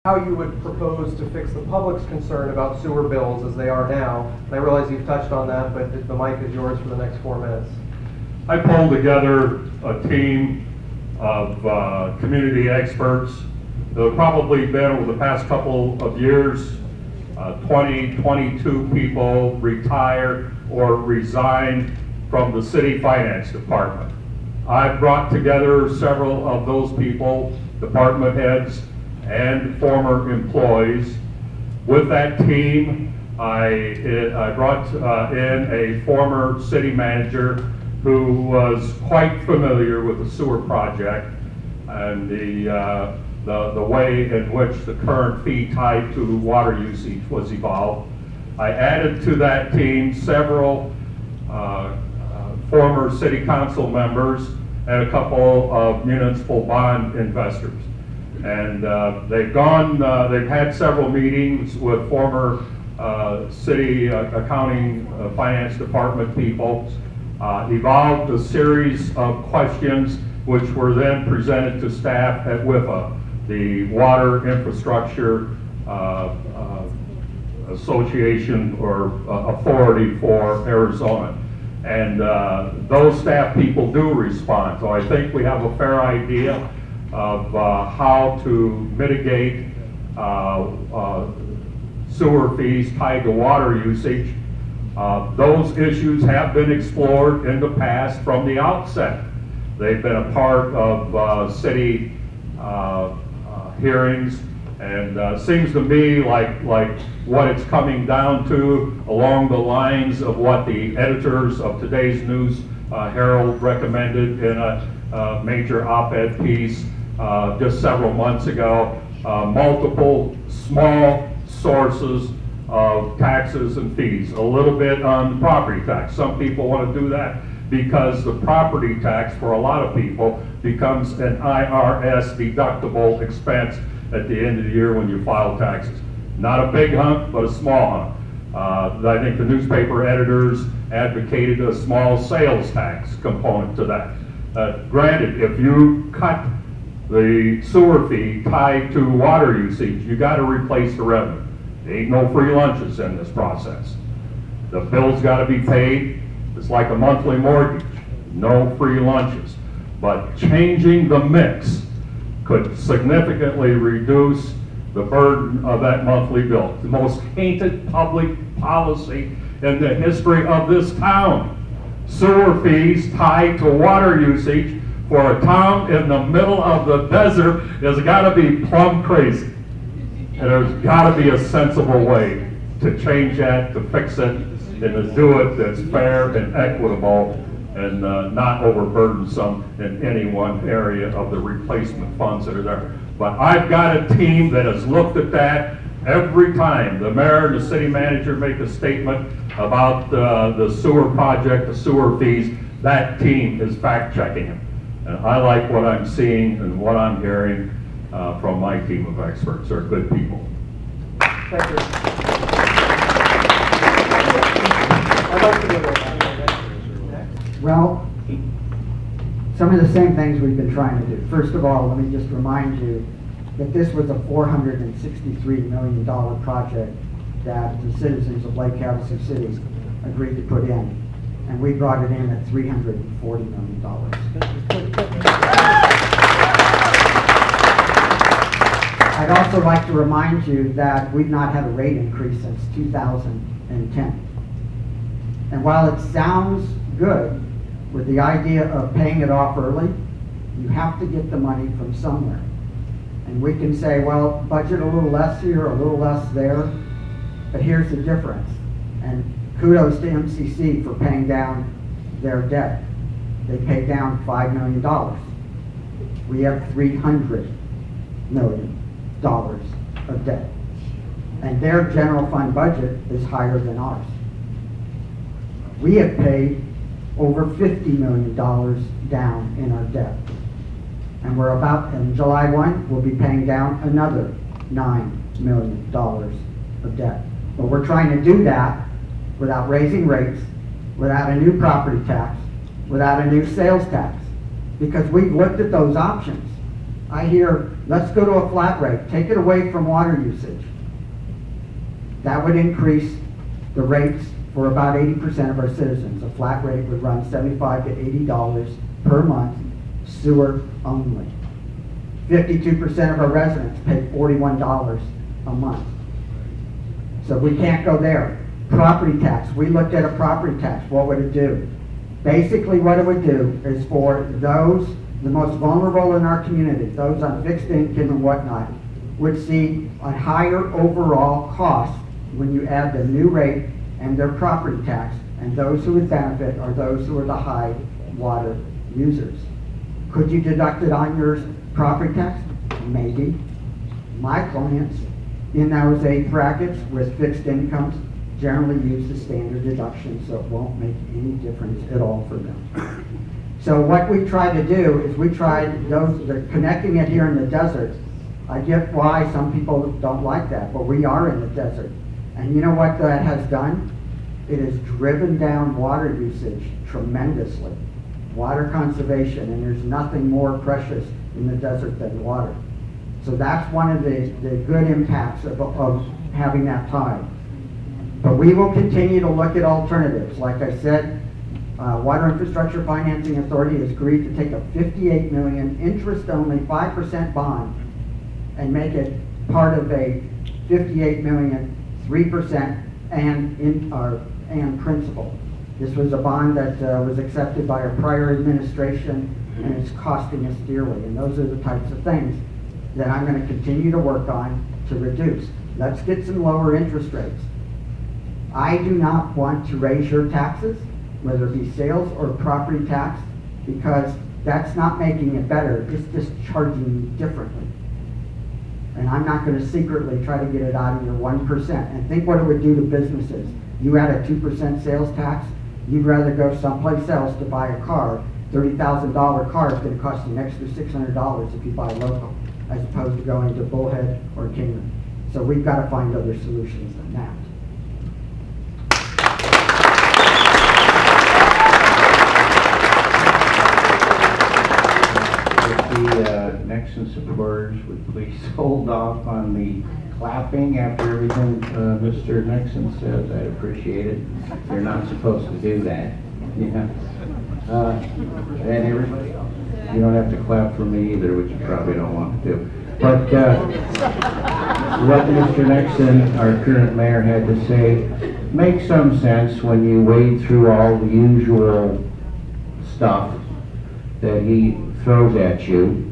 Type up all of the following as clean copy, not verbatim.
how you would propose to fix the public's concern about sewer bills as they are now. And I realize you've touched on that, but the mic is yours for the next 4 minutes. I pulled together a team of community experts. There have probably been, over the past couple of years, 22 people retired or resigned from the city finance department. I've brought together several of those people, department heads and former employees. With that team, I brought in a former city manager who was quite familiar with the sewer project and the way in which the current fee tied to water usage was evolved. I added to that team several former city council members and a couple of municipal bond investors. And they've had several meetings with former city accounting finance department people, evolved a series of questions which were then presented to staff at WIFA, the Water Infrastructure Association or Authority for Arizona. And those staff people do respond. So I think we have a fair idea of how to mitigate sewer fees tied to water usage. Those issues have been explored in the past from the outset. They've been a part of city hearings, and seems to me like what it's coming down to, along the lines of what the editors of today's News Herald recommended in a major op-ed piece just several months ago. Multiple small sources of taxes and fees, a little bit on property tax. Some people want to do that because the property tax for a lot of people becomes an IRS deductible expense at the end of the year when you file taxes. Not a big hunk, but a small hunk. I think the newspaper editors advocated a small sales tax component to that. Granted, if you cut the sewer fee tied to water usage, you got to replace the revenue. There ain't no free lunches in this process. The bill's got to be paid. It's like a monthly mortgage. No free lunches. But changing the mix could significantly reduce the burden of that monthly bill. The most hated public policy in the history of this town. Sewer fees tied to water usage for a town in the middle of the desert has got to be plumb crazy. And there's got to be a sensible way to change that, to fix it, and to do it that's fair and equitable and not overburdensome in any one area of the replacement funds that are there. But I've got a team that has looked at that every time the mayor and the city manager make a statement about the sewer project, the sewer fees. That team is fact checking it. And I like what I'm seeing and what I'm hearing from my team of experts. They're good people. Thank you. I'd like to go there. Well, some of the same things we've been trying to do. First of all, let me just remind you that this was a $463 million project that the citizens of Lake Havasu City agreed to put in. And we brought it in at $340 million. I'd also like to remind you that we've not had a rate increase since 2010. And while it sounds good with the idea of paying it off early, you have to get the money from somewhere. And we can say, well, budget a little less here, a little less there, but here's the difference. And kudos to MCC for paying down their debt. They paid down $5 million. We have $300 million of debt. And their general fund budget is higher than ours. We have paid over $50 million down in our debt. And we're about, in July 1, we'll be paying down another $9 million of debt. But we're trying to do that without raising rates, without a new property tax, without a new sales tax. Because we've looked at those options. I hear Let's go to a flat rate. Take it away from water usage. That would increase the rates for about 80% of our citizens. A flat rate would run $75 to $80 per month, sewer only. 52% of our residents pay $41 a month. So we can't go there. Property tax. We looked at a property tax. What would it do? Basically what it would do is for those, the most vulnerable in our community, those on fixed income and whatnot, would see a higher overall cost when you add the new rate and their property tax, and those who would benefit are those who are the high water users. Could you deduct it on your property tax? Maybe. My clients in those age brackets with fixed incomes generally use the standard deduction, so it won't make any difference at all for them. So what we try to do is we tried connecting it here in the desert. I get why some people don't like that, but we are in the desert. And you know what that has done? It has driven down water usage tremendously. Water conservation, and there's nothing more precious in the desert than water. So that's one of the good impacts of having that tie. But we will continue to look at alternatives. Like I said, Water Infrastructure Financing Authority has agreed to take a $58 million interest-only 5% bond and make it part of a $58 million 3% and principal. This was a bond that was accepted by a prior administration, and it's costing us dearly. And those are the types of things that I'm going to continue to work on to reduce. Let's get some lower interest rates. I do not want to raise your taxes, whether it be sales or property tax, because that's not making it better. It's just charging you differently. And I'm not going to secretly try to get it out of your 1%. And think what it would do to businesses. You add a 2% sales tax, you'd rather go someplace else to buy a car. $30,000 car is going to cost you an extra $600 if you buy local, as opposed to going to Bullhead or Kingman. So we've got to find other solutions than that. The Nexon supporters would please hold off on the clapping after everything Mr. Nexon says. I'd appreciate it. You're not supposed to do that. Yeah. And everybody else. You don't have to clap for me either, which you probably don't want to do. But what Mr. Nexon, our current mayor, had to say makes some sense when you wade through all the usual stuff that he throws at you.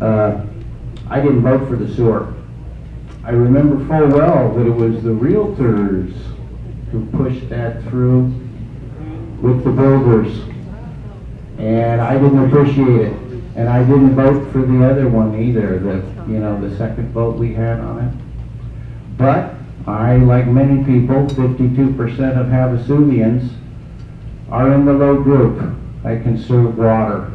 I didn't vote for the sewer. I remember full well that it was the realtors who pushed that through with the builders, and I didn't appreciate it. And I didn't vote for the other one either, the second vote we had on it. But I, like many people, 52% of Havasuvians are in the low group. I conserve water.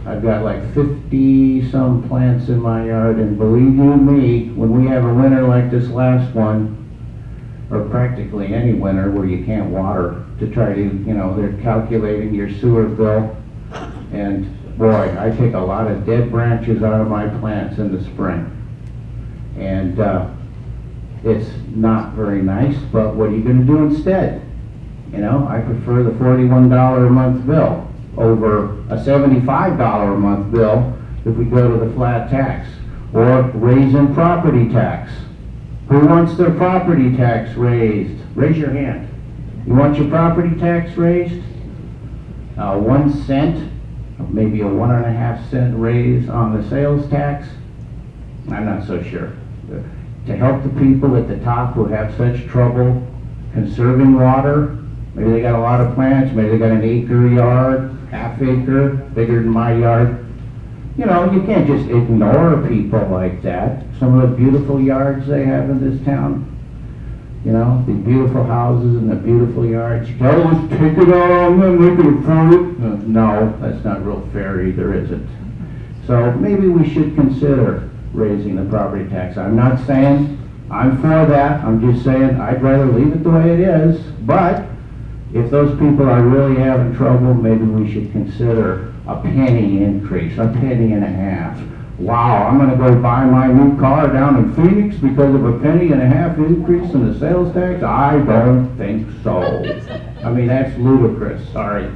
I've got like 50-some plants in my yard, and believe you me, when we have a winter like this last one, or practically any winter where you can't water to try to, they're calculating your sewer bill, and boy, I take a lot of dead branches out of my plants in the spring. And it's not very nice, but what are you going to do instead? I prefer the $41 a month bill over a $75 a month bill if we go to the flat tax, or raising property tax. Who wants their property tax raised? Raise your hand. You want your property tax raised? 1 cent, maybe a 1.5 cent raise on the sales tax? I'm not so sure. To help the people at the top who have such trouble conserving water, maybe they got a lot of plants, maybe they got an acre yard, half acre, bigger than my yard. You can't just ignore people like that. Some of the beautiful yards they have in this town, the beautiful houses and the beautiful yards. You can always take it all and then they can afford it. No, that's not real fair either, is it? So maybe we should consider raising the property tax. I'm not saying I'm for that. I'm just saying I'd rather leave it the way it is. But if those people are really having trouble, maybe we should consider a penny increase, a penny and a half, wow, I'm gonna go buy my new car down in Phoenix because of a $1.50 increase in the sales tax? I don't think so. I mean, that's ludicrous, sorry.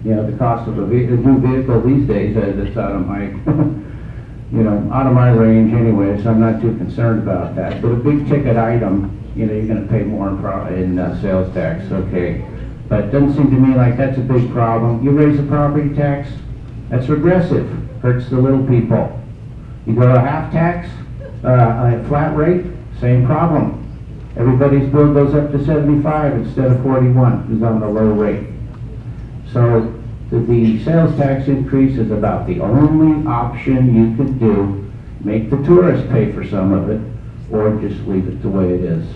You know, the cost of a new vehicle these days, it's out of my, you know, out of my range anyway, so I'm not too concerned about that. But a big ticket item, you know, you're gonna pay more in sales tax, okay. But it doesn't seem to me like that's a big problem. You raise the property tax, that's regressive, hurts the little people. You go to half tax, a flat rate, same problem. Everybody's bill goes up to 75 instead of 41, who's on the low rate. So the sales tax increase is about the only option you can do. Make the tourists pay for some of it, or just leave it the way it is.